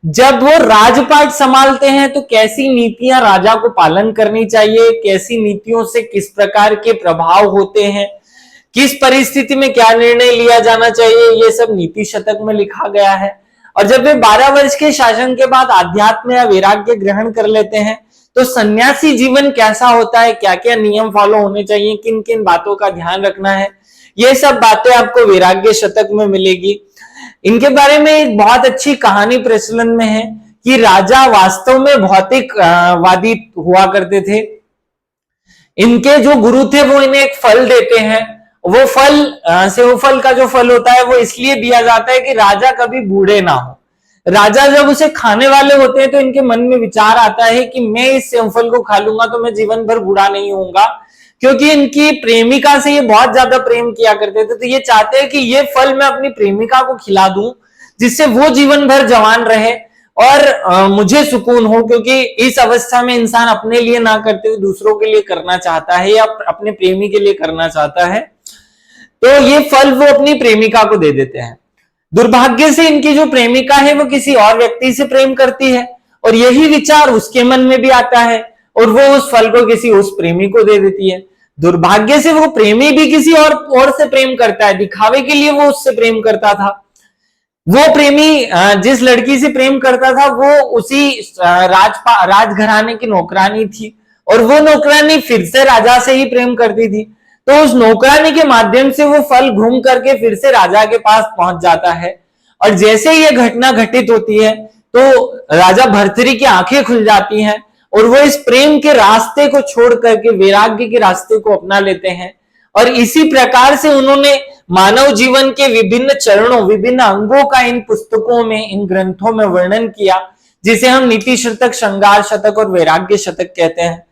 जब वो राजपाट संभालते हैं तो कैसी नीतियां राजा को पालन करनी चाहिए, कैसी नीतियों से किस प्रकार के प्रभाव होते हैं, किस परिस्थिति में क्या निर्णय लिया जाना चाहिए, ये सब नीति शतक में लिखा गया है। और जब वे 12 वर्ष के शासन के बाद आध्यात्म या वैराग्य ग्रहण कर लेते हैं तो सन्यासी जीवन कैसा होता है, क्या क्या नियम फॉलो होने चाहिए, किन किन बातों का ध्यान रखना है, ये सब बातें आपको वैराग्य शतक में मिलेगी। इनके बारे में एक बहुत अच्छी कहानी प्रचलन में है कि राजा वास्तव में भौतिकवादी हुआ करते थे। इनके जो गुरु थे वो इन्हें एक फल देते हैं। वो फल सेवफल का जो फल होता है वो इसलिए दिया जाता है कि राजा कभी बूढ़े ना हो। राजा जब उसे खाने वाले होते हैं तो इनके मन में विचार आता है कि मैं इस सेवफल को खा लूंगा तो मैं जीवन भर बूढ़ा नहीं होऊंगा, क्योंकि इनकी प्रेमिका से ये बहुत ज्यादा प्रेम किया करते थे। तो ये चाहते हैं कि ये फल मैं अपनी प्रेमिका को खिला दूं जिससे वो जीवन भर जवान रहे और मुझे सुकून हो, क्योंकि इस अवस्था में इंसान अपने लिए ना करते हुए दूसरों के लिए करना चाहता है या अपने प्रेमी के लिए करना चाहता है। तो ये फल वो अपनी प्रेमिका को दे देते हैं। दुर्भाग्य से इनकी जो प्रेमिका है वो किसी और व्यक्ति से प्रेम करती है और यही विचार उसके मन में भी आता है और वो उस फल को किसी उस प्रेमी को दे देती है। दुर्भाग्य से वो प्रेमी भी किसी और से प्रेम करता है, दिखावे के लिए वो उससे प्रेम करता था। वो प्रेमी जिस लड़की से प्रेम करता था वो उसी राजघराने की नौकरानी थी, और वो नौकरानी फिर से राजा से ही प्रेम करती थी। तो उस नौकरानी के माध्यम से वो फल घूम करके फिर से राजा के पास पहुंच जाता है। और जैसे ये घटना घटित होती है तो राजा भर्तृहरि की आंखें खुल जाती हैं और वो इस प्रेम के रास्ते को छोड़ करके वैराग्य के रास्ते को अपना लेते हैं। और इसी प्रकार से उन्होंने मानव जीवन के विभिन्न चरणों, विभिन्न अंगों का इन पुस्तकों में, इन ग्रंथों में वर्णन किया, जिसे हम नीति शतक, श्रृंगार शतक और वैराग्य शतक कहते हैं।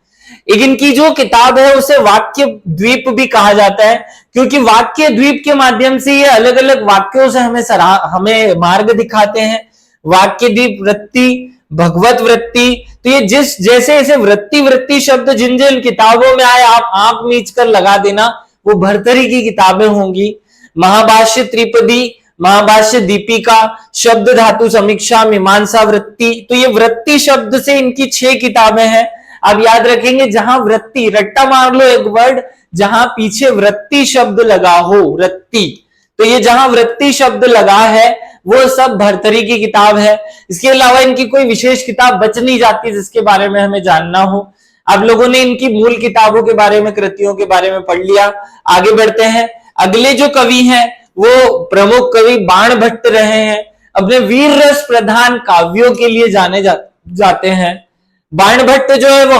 एक इनकी जो किताब है उसे वाक्य द्वीप भी कहा जाता है, क्योंकि वाक्य द्वीप के माध्यम से ये अलग अलग वाक्यों से हमें मार्ग दिखाते हैं। वाक्य द्वीप, वृत्ति, भगवत वृत्ति, तो ये जैसे ऐसे वृत्ति वृत्ति शब्द जिन जिन किताबों में आए आप आंख मीच कर लगा देना, वो भर्तृहरि की किताबें होंगी। महाभाष्य त्रिपदी, महाभाष्य दीपिका, शब्द धातु समीक्षा, मीमांसा वृत्ति, तो ये वृत्ति शब्द से इनकी 6 किताबें हैं। आप याद रखेंगे, जहां वृत्ति, रट्टा मार लो एक वर्ड, जहां पीछे वृत्ति शब्द लगा हो, वृत्ति, तो ये जहां वृत्ति शब्द लगा है वो सब भर्तृहरि की किताब है। इसके अलावा इनकी कोई विशेष किताब बच नहीं जाती जिसके बारे में हमें जानना हो। आप लोगों ने इनकी मूल किताबों के बारे में, कृतियों के बारे में पढ़ लिया। आगे बढ़ते हैं। अगले जो कवि हैं वो प्रमुख कवि बाणभट्ट रहे हैं। अपने वीर रस प्रधान काव्यों के लिए जाने जाते हैं। बाणभट्ट जो है वो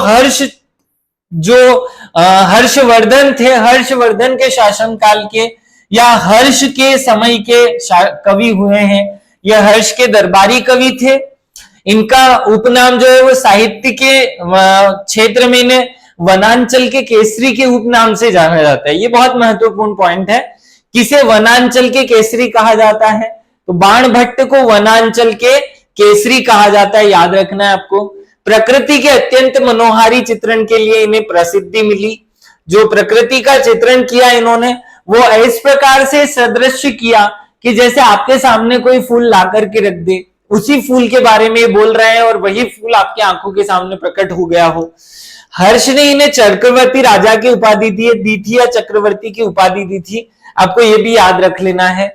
हर्षवर्धन थे, हर्षवर्धन के शासनकाल के या हर्ष के समय के कवि हुए हैं। यह हर्ष के दरबारी कवि थे। इनका उपनाम जो है वो साहित्य के क्षेत्र में इन्हें वनांचल के केसरी के उपनाम से जाना जाता है। ये बहुत महत्वपूर्ण पॉइंट है, किसे वनांचल के केसरी कहा जाता है, तो बाणभट्ट को वनांचल के केसरी कहा जाता है, याद रखना है आपको। प्रकृति के अत्यंत मनोहारी चित्रण के लिए इन्हें प्रसिद्धि मिली। जो प्रकृति का चित्रण किया इन्होंने वो इस प्रकार से सदृश्य किया कि जैसे आपके सामने कोई फूल ला करके रख दे, उसी फूल के बारे में बोल रहे हैं और वही फूल आपकी आंखों के सामने प्रकट हो गया हो। हर्ष ने इन्हें चक्रवर्ती राजा की उपाधि दी थी या चक्रवर्ती की उपाधि दी थी, आपको यह भी याद रख लेना है।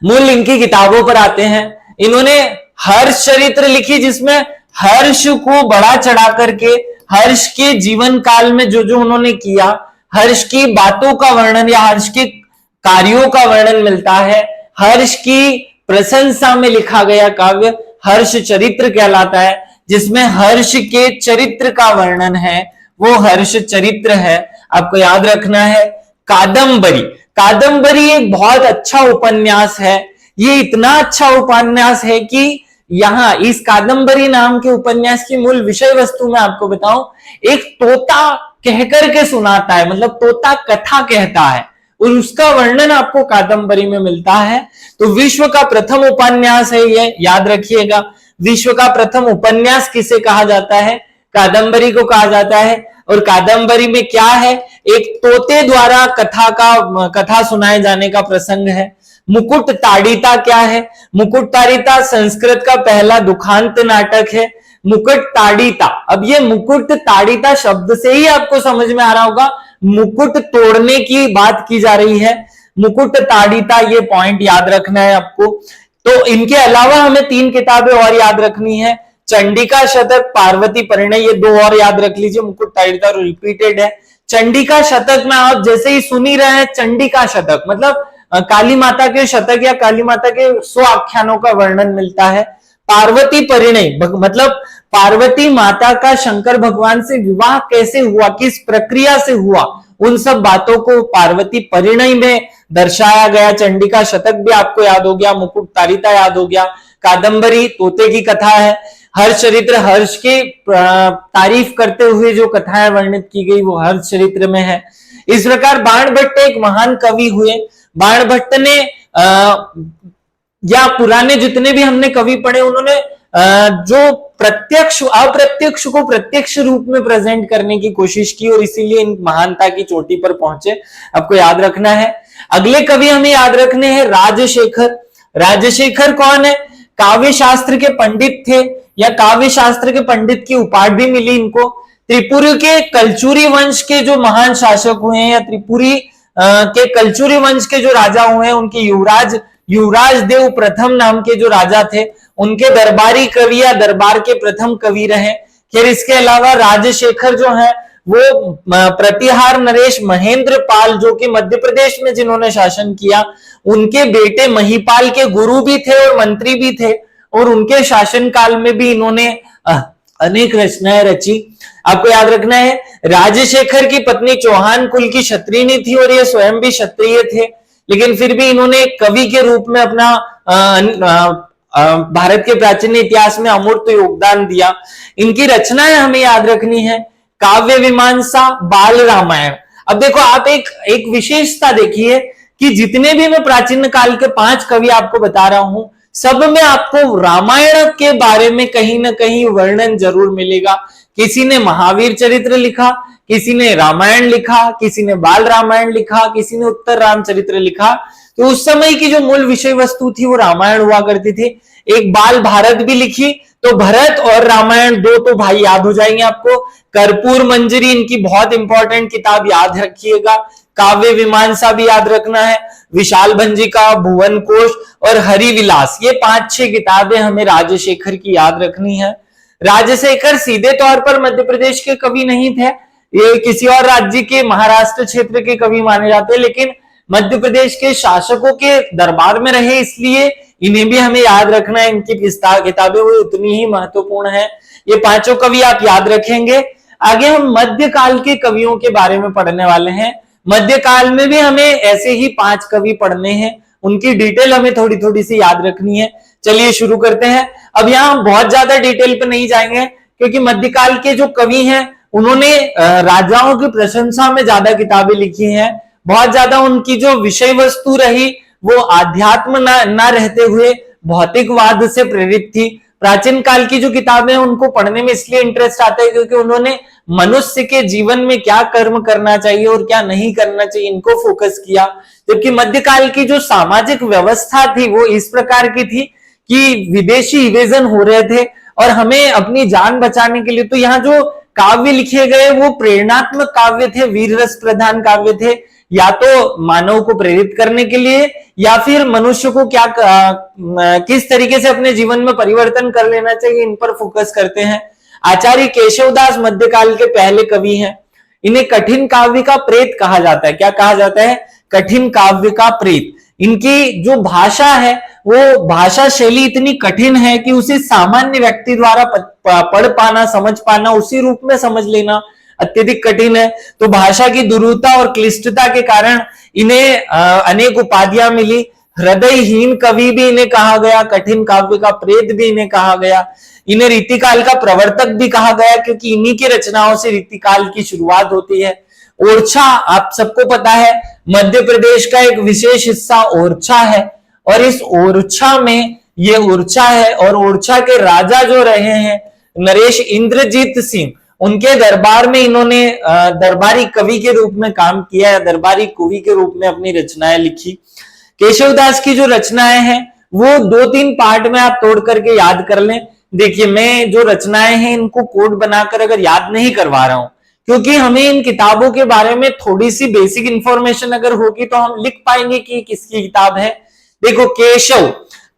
मूल इनकी किताबों पर आते हैं। इन्होंने हर्ष चरित्र लिखी, जिसमें हर्ष को बढ़ा चढ़ा करके हर्ष के जीवन काल में जो जो उन्होंने किया, हर्ष की बातों का वर्णन या हर्ष के कार्यों का वर्णन मिलता है। हर्ष की प्रशंसा में लिखा गया काव्य हर्ष चरित्र कहलाता है, जिसमें हर्ष के चरित्र का वर्णन है, वो हर्ष चरित्र है। आपको याद रखना है। कादंबरी, कादंबरी एक बहुत अच्छा उपन्यास है। ये इतना अच्छा उपन्यास है कि यहां इस कादंबरी नाम के उपन्यास की मूल विषय वस्तु में आपको बताऊं, एक तोता कहकर के सुनाता है, मतलब तोता कथा कहता है और उसका वर्णन आपको कादंबरी में मिलता है। तो विश्व का प्रथम उपन्यास है ये, याद रखिएगा। विश्व का प्रथम उपन्यास किसे कहा जाता है? कादंबरी को कहा जाता है। और कादंबरी में क्या है? एक तोते द्वारा कथा सुनाए जाने का प्रसंग है। मुकुट ताड़िता क्या है? मुकुट ताड़िता संस्कृत का पहला दुखांत नाटक है। मुकुट ताड़िता, अब ये मुकुट ताड़िता शब्द से ही आपको समझ में आ रहा होगा मुकुट तोड़ने की बात की जा रही है। मुकुट ताड़िता, ये पॉइंट याद रखना है आपको। तो इनके अलावा हमें 3 किताबें और याद रखनी है। चंडिका शतक, पार्वती परिणय, ये 2 और याद रख लीजिए। मुकुट ताड़िता रिपीटेड है। चंडिका शतक में आप जैसे ही सुन ही रहे हैं, चंडिका शतक मतलब काली माता के शतक या काली माता के 100 आख्यानों का वर्णन मिलता है। पार्वती परिणय मतलब पार्वती माता का शंकर भगवान से विवाह कैसे हुआ, किस प्रक्रिया से हुआ, उन सब बातों को पार्वती परिणय में दर्शाया गया। चंडिका शतक भी आपको याद हो गया, मुकुट ताड़िता याद हो गया। कादंबरी तोते की कथा है। हर्ष चरित्र, हर्ष के तारीफ करते हुए जो कथाएं वर्णित की गई वो हर्ष चरित्र में है। इस प्रकार बाणभट्ट एक महान कवि हुए। बाणभट्ट ने या पुराने जितने भी हमने कवि पढ़े, उन्होंने जो प्रत्यक्ष अप्रत्यक्ष को प्रत्यक्ष रूप में प्रेजेंट करने की कोशिश की और इसीलिए इन महानता की चोटी पर पहुंचे। आपको याद रखना है। अगले कवि हमें याद रखने हैं राजशेखर। राजशेखर कौन है? काव्य शास्त्र के पंडित थे या काव्य शास्त्र के पंडित की उपाधि मिली इनको। त्रिपुरी के कलचुरी वंश के जो महान शासक हुए हैं या त्रिपुरी के कलचुरी वंश के जो राजा हुए हैं, उनके युवराज युवराज देव प्रथम नाम के जो राजा थे उनके दरबारी कवि या दरबार के प्रथम कवि रहे। फिर इसके अलावा राजशेखर जो है वो प्रतिहार नरेश महेंद्र पाल जो कि मध्य प्रदेश में जिन्होंने शासन किया उनके बेटे महिपाल के गुरु भी थे और मंत्री भी थे, और उनके शासन काल में भी इन्होंने अनेक रचनाएं रची। आपको याद रखना है राजशेखर की पत्नी चौहान कुल की क्षत्रियनी थी और ये स्वयं भी क्षत्रिय थे, लेकिन फिर भी इन्होंने कवि के रूप में अपना भारत के प्राचीन इतिहास में अमूर्त योगदान दिया। इनकी रचनाएं हमें याद रखनी है, काव्य मीमांसा, बाल रामायण। अब देखो आप एक विशेषता देखिए कि जितने भी मैं प्राचीन काल के 5 कवि आपको बता रहा हूं सब में आपको रामायण के बारे में कहीं ना कहीं वर्णन जरूर मिलेगा। किसी ने महावीर चरित्र लिखा, किसी ने रामायण लिखा, किसी ने बाल रामायण लिखा, किसी ने उत्तर रामचरित्र लिखा। तो उस समय की जो मूल विषय वस्तु थी वो रामायण हुआ करती थी। एक बाल भारत भी लिखी, तो भरत और रामायण दो तो भाई याद हो जाएंगे आपको। कर्पूर मंजरी इनकी बहुत इंपॉर्टेंट किताब, याद रखिएगा। काव्य मीमांसा भी याद रखना है, विशाल भंजिका, भुवन कोश और हरिविलास, ये 5-6 किताबें हमें राजशेखर की याद रखनी है। राजशेखर सीधे तौर पर मध्य प्रदेश के कवि नहीं थे, ये किसी और राज्य के महाराष्ट्र क्षेत्र के कवि माने जाते हैं, लेकिन मध्य प्रदेश के शासकों के दरबार में रहे इसलिए इन्हें भी हमें याद रखना है। इनकी किताबें वो उतनी ही महत्वपूर्ण है। ये 5 कवि आप याद रखेंगे। आगे हम मध्यकाल के कवियों के बारे में पढ़ने वाले हैं। मध्यकाल में भी हमें ऐसे ही 5 कवि पढ़ने हैं, उनकी डिटेल हमें थोड़ी थोड़ी सी याद रखनी है। चलिए शुरू करते हैं। अब यहाँ हम बहुत ज्यादा डिटेल पे नहीं जाएंगे क्योंकि मध्यकाल के जो कवि हैं उन्होंने राजाओं की प्रशंसा में ज्यादा किताबें लिखी हैं। बहुत ज्यादा उनकी जो विषय वस्तु रही वो आध्यात्म ना रहते हुए भौतिकवाद से प्रेरित थी। प्राचीन काल की जो किताबें हैं उनको पढ़ने में इसलिए इंटरेस्ट आता है क्योंकि उन्होंने मनुष्य के जीवन में क्या कर्म करना चाहिए और क्या नहीं करना चाहिए इनको फोकस किया। जबकि मध्यकाल की जो सामाजिक व्यवस्था थी वो इस प्रकार की थी कि विदेशी इन्वेजन हो रहे थे और हमें अपनी जान बचाने के लिए, तो यहाँ जो काव्य लिखे गए वो प्रेरणात्मक काव्य थे, वीर रस प्रधान काव्य थे, या तो मानव को प्रेरित करने के लिए या फिर मनुष्य को क्या किस तरीके से अपने जीवन में परिवर्तन कर लेना चाहिए, इन पर फोकस करते हैं। आचार्य केशवदास मध्यकाल के पहले कवि हैं। इन्हें कठिन काव्य का प्रेत कहा जाता है। क्या कहा जाता है? कठिन काव्य का प्रेत। इनकी जो भाषा है वो भाषा शैली इतनी कठिन है कि उसे सामान्य व्यक्ति द्वारा पढ़ पाना, समझ पाना, उसी रूप में समझ लेना अत्यधिक कठिन है। तो भाषा की दुरूहता और क्लिष्टता के कारण इन्हें अनेक उपाधियां मिली। हृदयहीन कवि भी इन्हें कहा गया, कठिन काव्य का प्रेत भी इन्हें कहा गया। इन्हें रीतिकाल का प्रवर्तक भी कहा गया क्योंकि इन्हीं की रचनाओं से रीतिकाल की शुरुआत होती है। ओरछा, आप सबको पता है मध्य प्रदेश का एक विशेष हिस्सा ओरछा है, और इस ओरछा में ये ओरछा है और ओरछा के राजा जो रहे हैं नरेश इंद्रजीत सिंह, उनके दरबार में इन्होंने दरबारी कवि के रूप में काम किया है, दरबारी कवि के रूप में अपनी रचनाएं लिखी। केशवदास की जो रचनाएं हैं वो 2-3 पार्ट में आप तोड़ करके याद कर लें। देखिए मैं जो रचनाएं हैं इनको कोड बनाकर अगर याद नहीं करवा रहा हूं क्योंकि हमें इन किताबों के बारे में थोड़ी सी बेसिक इंफॉर्मेशन अगर होगी तो हम लिख पाएंगे कि किसकी किताब है। देखो केशव,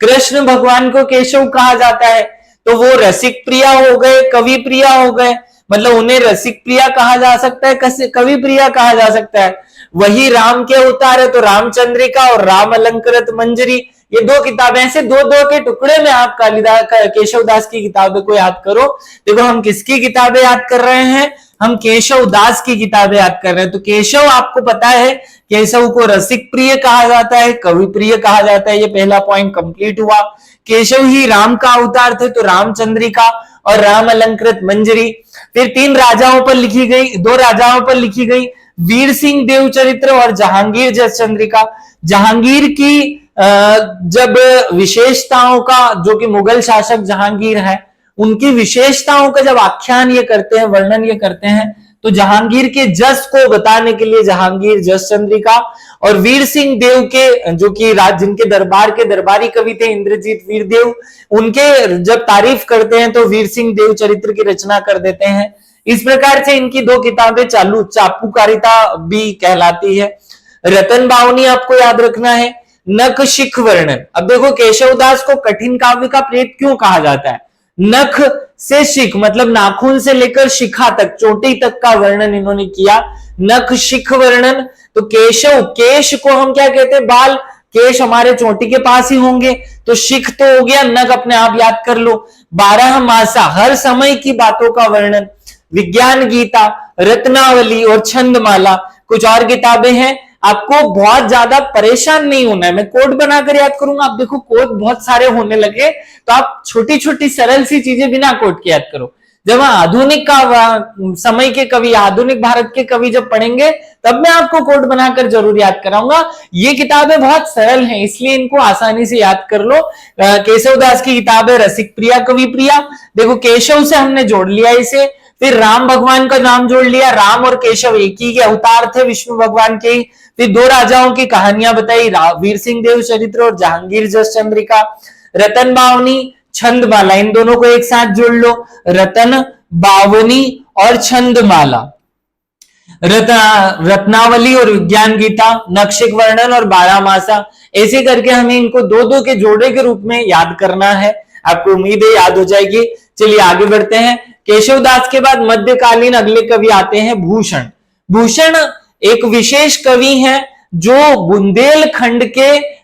कृष्ण भगवान को केशव कहा जाता है, तो वो रसिक प्रिया हो गए, कवि प्रिया हो गए, मतलब उन्हें रसिक प्रिया कहा जा सकता है, कवि प्रिया कहा जा सकता है। वही राम के अवतार है तो रामचंद्रिका और राम अलंकृत मंजरी, ये 2 किताबें, ऐसे 2-2 के टुकड़े में आप कालिदास केशवदास की किताबें को याद करो। देखो हम किसकी किताबें याद कर रहे हैं? हम केशवदास की किताबें याद कर रहे हैं। तो केशव आपको पता है केशव को रसिक प्रिय कहा जाता है, कवि प्रिय कहा जाता है। ये पहला पॉइंट कंप्लीट हुआ। केशव ही राम का अवतार थे तो रामचंद्रिका और राम अलंकृत मंजरी। फिर 3 राजाओं पर लिखी गई, 2 राजाओं पर लिखी गई, वीर सिंह देव चरित्र और जहांगीर जस चंद्रिका। जहांगीर की जब विशेषताओं का, जो कि मुगल शासक जहांगीर है, उनकी विशेषताओं का जब आख्यान ये करते हैं, वर्णन ये करते हैं, तो जहांगीर के जस को बताने के लिए जहांगीर जस चंद्रिका, और वीर सिंह देव के जो कि जिनके दरबार के दरबारी कवि थे इंद्रजीत वीरदेव, उनके जब तारीफ करते हैं तो वीर सिंह देव चरित्र की रचना कर देते हैं। इस प्रकार से इनकी 2 किताबें चापूकारिता भी कहलाती है। रतन बावनी आपको याद रखना है। नख शिख वर्णन। अब देखो केशवदास को कठिन काव्य का प्रेत क्यों कहा जाता है? नख से शिख मतलब नाखून से लेकर शिखा तक, चोटी तक का वर्णन इन्होंने किया, नख शिख वर्णन। तो केशव, केश को हम क्या कहते हैं? बाल, केश हमारे चोटी के पास ही होंगे, तो शिख तो हो गया, नख अपने आप याद कर लो। 12 मासा, हर समय की बातों का वर्णन। विज्ञान गीता, रत्नावली और छंदमाला, कुछ और किताबें हैं। आपको बहुत ज्यादा परेशान नहीं होना है, मैं कोड बनाकर याद करूंगा। आप देखो कोड बहुत सारे होने लगे तो आप छोटी छोटी सरल सी चीजें बिना कोड के याद करो। जब आधुनिक का समय के कवि, आधुनिक भारत के कवि जब पढ़ेंगे तब मैं आपको कोड बनाकर जरूर याद कराऊंगा। ये किताबें बहुत सरल हैं, इसलिए इनको आसानी से याद कर लो। केशवदास की किताब है रसिक प्रिया कवि प्रिया। देखो केशव से हमने जोड़ लिया इसे, फिर राम भगवान का नाम जोड़ लिया, राम और केशव एक ही के अवतार थे विष्णु भगवान के। फिर 2 राजाओं की कहानियां बताई, वीर सिंह देव चरित्र और जहांगीर जस चंद्रिका। रतन बावनी, छंदमाला, इन दोनों को एक साथ जोड़ लो, रतन बावनी और छंदमाला। रत्नावली और विज्ञान गीता, नक्षिक वर्णन और 12 मासा, ऐसे करके हमें इनको 2-2 के जोड़े के रूप में याद करना है। आपको उम्मीद है याद हो जाएगी। चलिए आगे बढ़ते हैं। केशवदास के बाद मध्यकालीन अगले कवि आते हैं भूषण। भूषण एक विशेष कवि हैं जो बुंदेलखंड के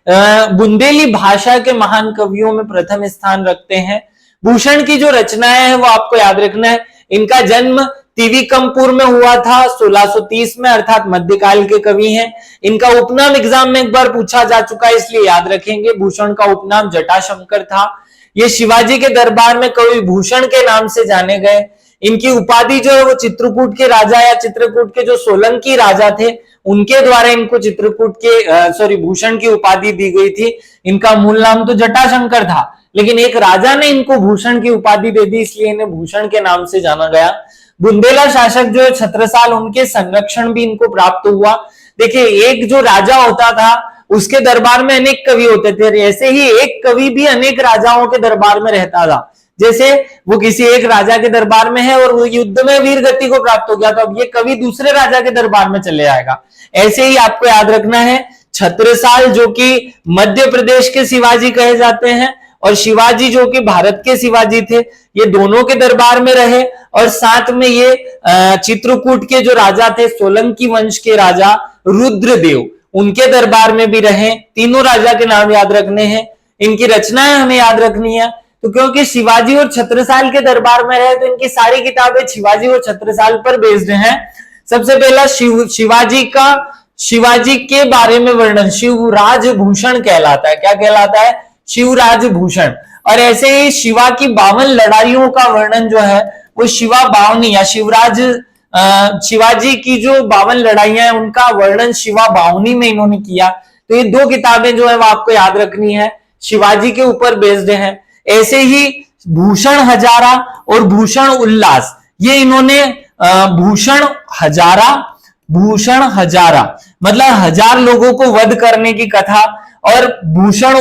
बुंदेली भाषा के महान कवियों में प्रथम स्थान रखते हैं। भूषण की जो रचनाएं हैं वो आपको याद रखना है। इनका जन्म तिविकमपुर में हुआ था 1630 में, अर्थात मध्यकाल के कवि हैं। इनका उपनाम एग्जाम में एक बार पूछा जा चुका है, इसलिए याद रखेंगे। भूषण का उपनाम जटाशंकर था। ये शिवाजी के दरबार में कवि भूषण के नाम से जाने गए। इनकी उपाधि जो है वो चित्रकूट के राजा या चित्रकूट के जो सोलंकी राजा थे उनके द्वारा इनको चित्रकूट के भूषण की उपाधि दी गई थी। इनका मूल नाम तो जटाशंकर था, लेकिन एक राजा ने इनको भूषण की उपाधि दे दी, इसलिए इन्हें भूषण के नाम से जाना गया। बुंदेला शासक जो है छत्रसाल, उनके संरक्षण भी इनको प्राप्त हुआ। देखिए एक जो राजा होता था उसके दरबार में अनेक कवि होते थे, ऐसे ही एक कवि भी अनेक राजाओं के दरबार में रहता था। जैसे वो किसी एक राजा के दरबार में है और वो युद्ध में वीर गति को प्राप्त हो गया, तो अब ये कवि दूसरे राजा के दरबार में चले जाएगा। ऐसे ही आपको याद रखना है, छत्रसाल जो कि मध्य प्रदेश के शिवाजी कहे जाते हैं और शिवाजी जो कि भारत के शिवाजी थे, ये दोनों के दरबार में रहे। और साथ में ये चित्रकूट के जो राजा थे, सोलंकी वंश के राजा रुद्रदेव, उनके दरबार में भी रहे। तीनों राजा के नाम याद रखने हैं। इनकी रचनाएं हमें याद रखनी है। तो क्योंकि शिवाजी और छत्रसाल के दरबार में रहे तो इनकी सारी किताबें शिवाजी और छत्रसाल पर बेस्ड हैं। सबसे पहला शिवाजी के बारे में वर्णन शिवराज भूषण कहलाता है। क्या कहलाता है? शिवराज भूषण। और ऐसे ही शिवा की 52 लड़ाइयों का वर्णन जो है वो शिवा बावनी या शिवाजी की जो 52 लड़ाइयां हैं उनका वर्णन शिवा बावनी में इन्होंने किया। तो ये 2 किताबें जो है वो आपको याद रखनी है, शिवाजी के ऊपर बेस्ड हैं। ऐसे ही भूषण हजारा और भूषण उल्लास, ये इन्होंने भूषण हजारा मतलब 1000 लोगों को वध करने की कथा, और भूषण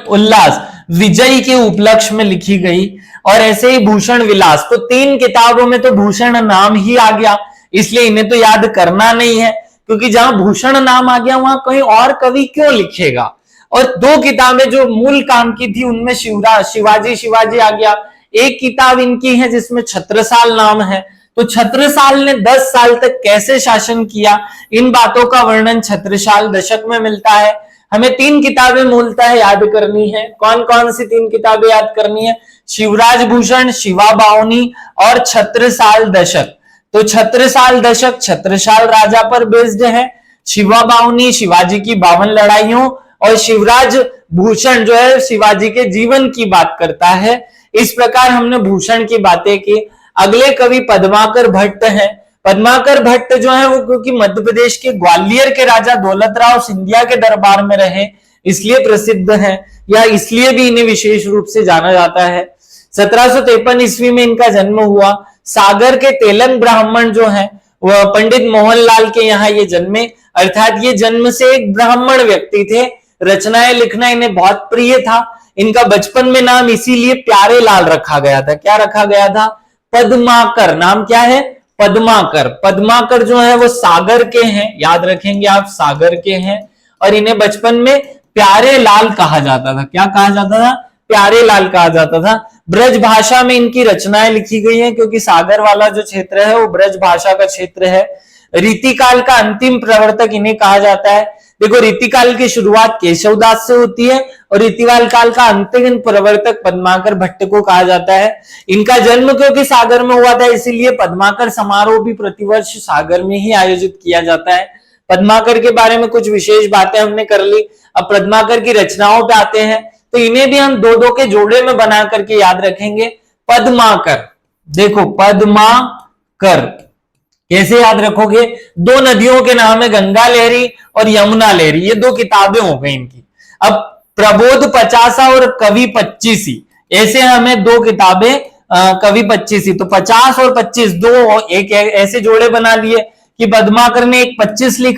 उल्लास विजय के उपलक्ष्य में लिखी गई। और ऐसे ही भूषण विलास, तो 3 किताबों में तो भूषण नाम ही आ गया, इसलिए इन्हें तो याद करना नहीं है, क्योंकि जहां भूषण नाम आ गया वहां कहीं और कवि क्यों लिखेगा। और 2 किताबें जो मूल काम की थी उनमें शिवाजी आ गया। एक किताब इनकी है जिसमें छत्रसाल नाम है। तो छत्रसाल ने 10 साल तक कैसे शासन किया, इन बातों का वर्णन छत्रसाल दशक में मिलता है। हमें 3 किताबें मूलतः याद करनी है। कौन कौन सी 3 किताबें याद करनी है? शिवराज भूषण, शिवा बावनी और छत्रसाल दशक। तो छत्रसाल दशक छत्रसाल राजा पर बेस्ड है, शिवा बावनी शिवाजी की 52 लड़ाइयों, और शिवराज भूषण जो है शिवाजी के जीवन की बात करता है। इस प्रकार हमने भूषण की बातें की। अगले कवि पद्माकर भट्ट हैं। पद्माकर भट्ट जो है वो क्योंकि मध्य प्रदेश के ग्वालियर के राजा दौलतराव सिंधिया के दरबार में रहे इसलिए प्रसिद्ध हैं, या इसलिए भी इन्हें विशेष रूप से जाना जाता है। 1753 ईस्वी में इनका जन्म हुआ। सागर के तेलंग ब्राह्मण जो है वह पंडित मोहनलाल के यहाँ ये जन्मे, अर्थात ये जन्म से एक ब्राह्मण व्यक्ति थे। रचनाएं लिखना इन्हें बहुत प्रिय था। इनका बचपन में नाम इसीलिए प्यारे लाल रखा गया था। क्या रखा गया था? पद्माकर। नाम क्या है? पद्माकर। पद्माकर जो है वो सागर के हैं, याद रखेंगे आप, सागर के हैं। और इन्हें बचपन में प्यारे लाल कहा जाता था। क्या कहा जाता था? प्यारे लाल कहा जाता था। ब्रज भाषा में इनकी रचनाएं लिखी गई हैं, क्योंकि सागर वाला जो क्षेत्र है वो ब्रज भाषा का क्षेत्र है। रीतिकाल का अंतिम प्रवर्तक इन्हें कहा जाता है। देखो, रीतिकाल की शुरुआत केशवदास से होती है और रीतिकाल काल का अंतिम प्रवर्तक पद्माकर भट्ट को कहा जाता है। इनका जन्म क्योंकि सागर में हुआ था, इसीलिए पद्माकर समारोह भी प्रतिवर्ष सागर में ही आयोजित किया जाता है। पद्माकर के बारे में कुछ विशेष बातें हमने कर ली। अब पद्माकर की रचनाओं पे आते हैं, तो इन्हें भी हम दो दो के जोड़े में बना करके याद रखेंगे। पद्माकर, देखो पद्माकर कैसे याद रखोगे? दो नदियों के नाम है, गंगा लहरी और यमुना लहरी, ये दो किताबें हो गई इनकी। अब प्रबोध 50 और कवि 25, ऐसे हमें दो किताबें, कवि 25, तो 50 और 25 दो एक ऐसे जोड़े बना लिए कि पद्माकर ने एक 25 लिखा